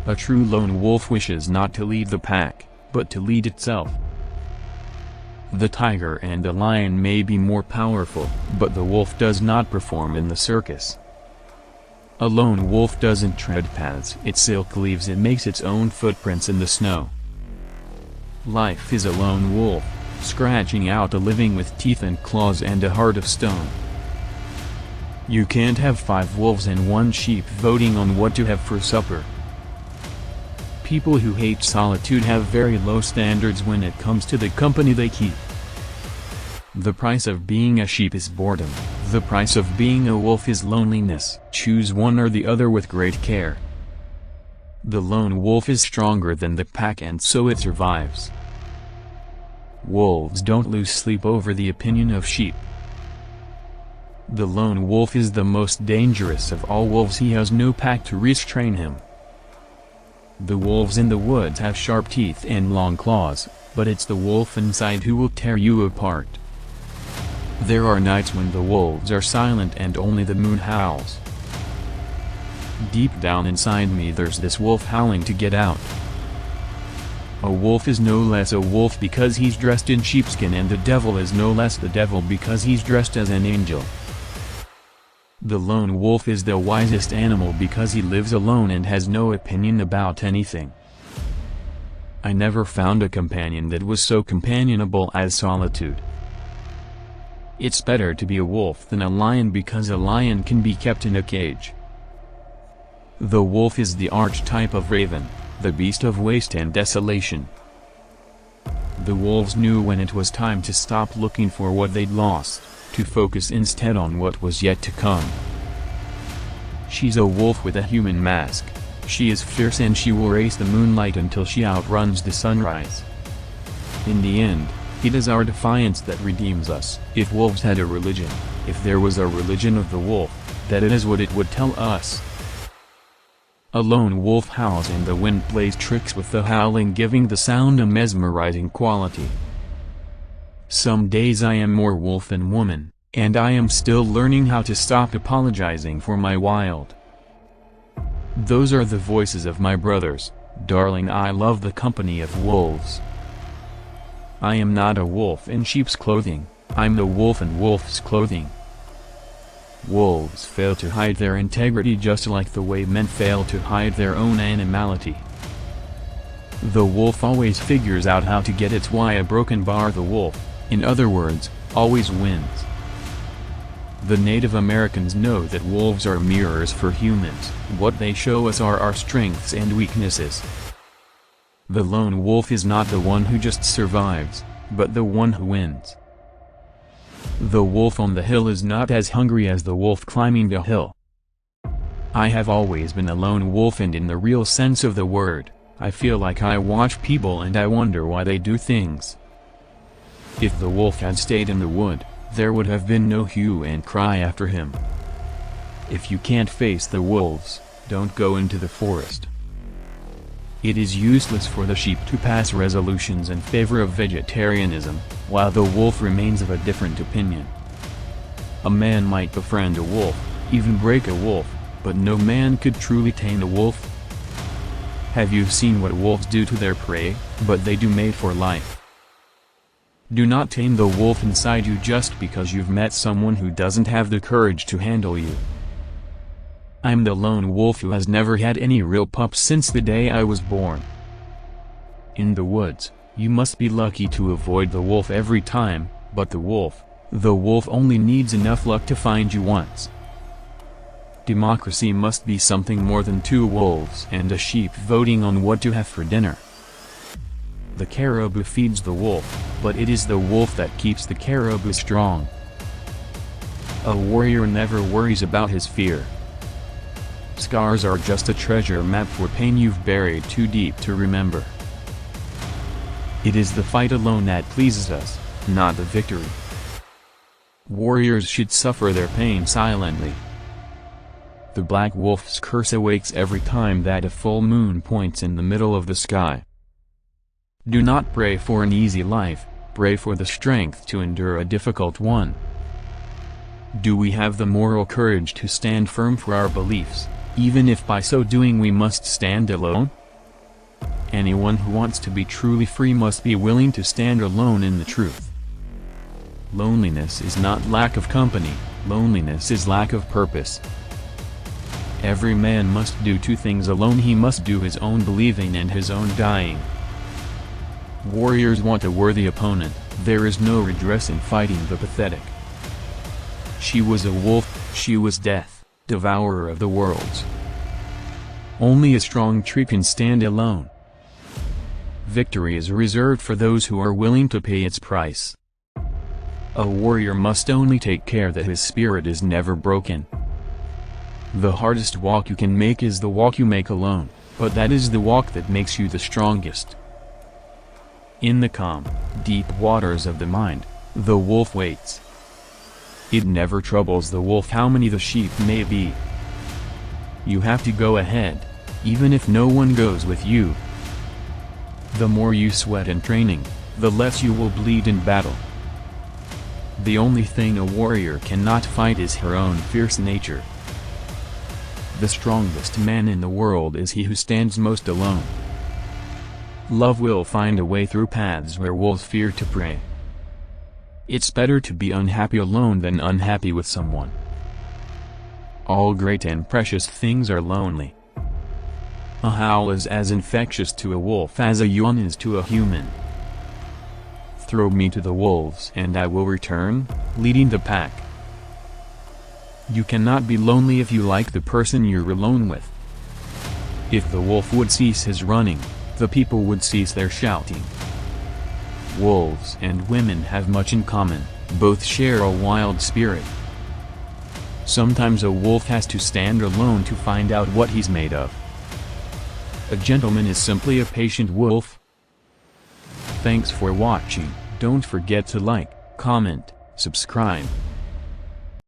A true lone wolf wishes not to lead the pack, but to lead itself. The tiger and the lion may be more powerful, but the wolf does not perform in the circus. A lone wolf doesn't tread paths it silk leaves, it makes its own footprints in the snow. Life is a lone wolf, scratching out a living with teeth and claws and a heart of stone. You can't have 5 wolves and 1 sheep voting on what to have for supper. People who hate solitude have very low standards when it comes to the company they keep. The price of being a sheep is boredom, the price of being a wolf is loneliness. Choose one or the other with great care. The lone wolf is stronger than the pack and so it survives. Wolves don't lose sleep over the opinion of sheep. The lone wolf is the most dangerous of all wolves, he has no pack to restrain him. The wolves in the woods have sharp teeth and long claws, but it's the wolf inside who will tear you apart. There are nights when the wolves are silent and only the moon howls. Deep down inside me there's this wolf howling to get out. A wolf is no less a wolf because he's dressed in sheepskin, and the devil is no less the devil because he's dressed as an angel. The lone wolf is the wisest animal because he lives alone and has no opinion about anything. I never found a companion that was so companionable as solitude. It's better to be a wolf than a lion because a lion can be kept in a cage. The wolf is the archetype of raven, the beast of waste and desolation. The wolves knew when it was time to stop looking for what they'd lost, to focus instead on what was yet to come. She's a wolf with a human mask. She is fierce and she will race the moonlight until she outruns the sunrise. In the end, it is our defiance that redeems us. If wolves had a religion, if there was a religion of the wolf, that is what it would tell us. A lone wolf howls and the wind plays tricks with the howling, giving the sound a mesmerizing quality. Some days I am more wolf than woman, and I am still learning how to stop apologizing for my wild. Those are the voices of my brothers. Darling, I love the company of wolves. I am not a wolf in sheep's clothing, I'm the wolf in wolf's clothing. Wolves fail to hide their integrity just like the way men fail to hide their own animality. The wolf always figures out how to get its why. A broken bar, the wolf, in other words, always wins. The Native Americans know that wolves are mirrors for humans. What they show us are our strengths and weaknesses. The lone wolf is not the one who just survives, but the one who wins. The wolf on the hill is not as hungry as the wolf climbing the hill. I have always been a lone wolf, and in the real sense of the word, I feel like I watch people and I wonder why they do things. If the wolf had stayed in the wood, there would have been no hue and cry after him. If you can't face the wolves, don't go into the forest. It is useless for the sheep to pass resolutions in favor of vegetarianism, while the wolf remains of a different opinion. A man might befriend a wolf, even break a wolf, but no man could truly tame a wolf. Have you seen what wolves do to their prey? But they do mate for life. Do not tame the wolf inside you just because you've met someone who doesn't have the courage to handle you. I'm the lone wolf who has never had any real pups since the day I was born. In the woods, you must be lucky to avoid the wolf every time, but the wolf only needs enough luck to find you once. Democracy must be something more than 2 wolves and a sheep voting on what to have for dinner. The caribou feeds the wolf, but it is the wolf that keeps the caribou strong. A warrior never worries about his fear. Scars are just a treasure map for pain you've buried too deep to remember. It is the fight alone that pleases us, not the victory. Warriors should suffer their pain silently. The black wolf's curse awakes every time that a full moon points in the middle of the sky. Do not pray for an easy life, pray for the strength to endure a difficult one. Do we have the moral courage to stand firm for our beliefs, even if by so doing we must stand alone? Anyone who wants to be truly free must be willing to stand alone in the truth. Loneliness is not lack of company, loneliness is lack of purpose. Every man must do two things alone: he must do his own believing and his own dying. Warriors want a worthy opponent, there is no redress in fighting the pathetic. She was a wolf, she was death, devourer of the worlds. Only a strong tree can stand alone. Victory is reserved for those who are willing to pay its price. A warrior must only take care that his spirit is never broken. The hardest walk you can make is the walk you make alone, but that is the walk that makes you the strongest. In the calm, deep waters of the mind, the wolf waits. It never troubles the wolf how many the sheep may be. You have to go ahead, even if no one goes with you. The more you sweat in training, the less you will bleed in battle. The only thing a warrior cannot fight is her own fierce nature. The strongest man in the world is he who stands most alone. Love will find a way through paths where wolves fear to prey. It's better to be unhappy alone than unhappy with someone. All great and precious things are lonely. A howl is as infectious to a wolf as a yawn is to a human. Throw me to the wolves and I will return, leading the pack. You cannot be lonely if you like the person you're alone with. If the wolf would cease his running, the people would cease their shouting. Wolves and women have much in common, both share a wild spirit. Sometimes a wolf has to stand alone to find out what he's made of. A gentleman is simply a patient wolf. Thanks for watching, don't forget to like, comment, subscribe.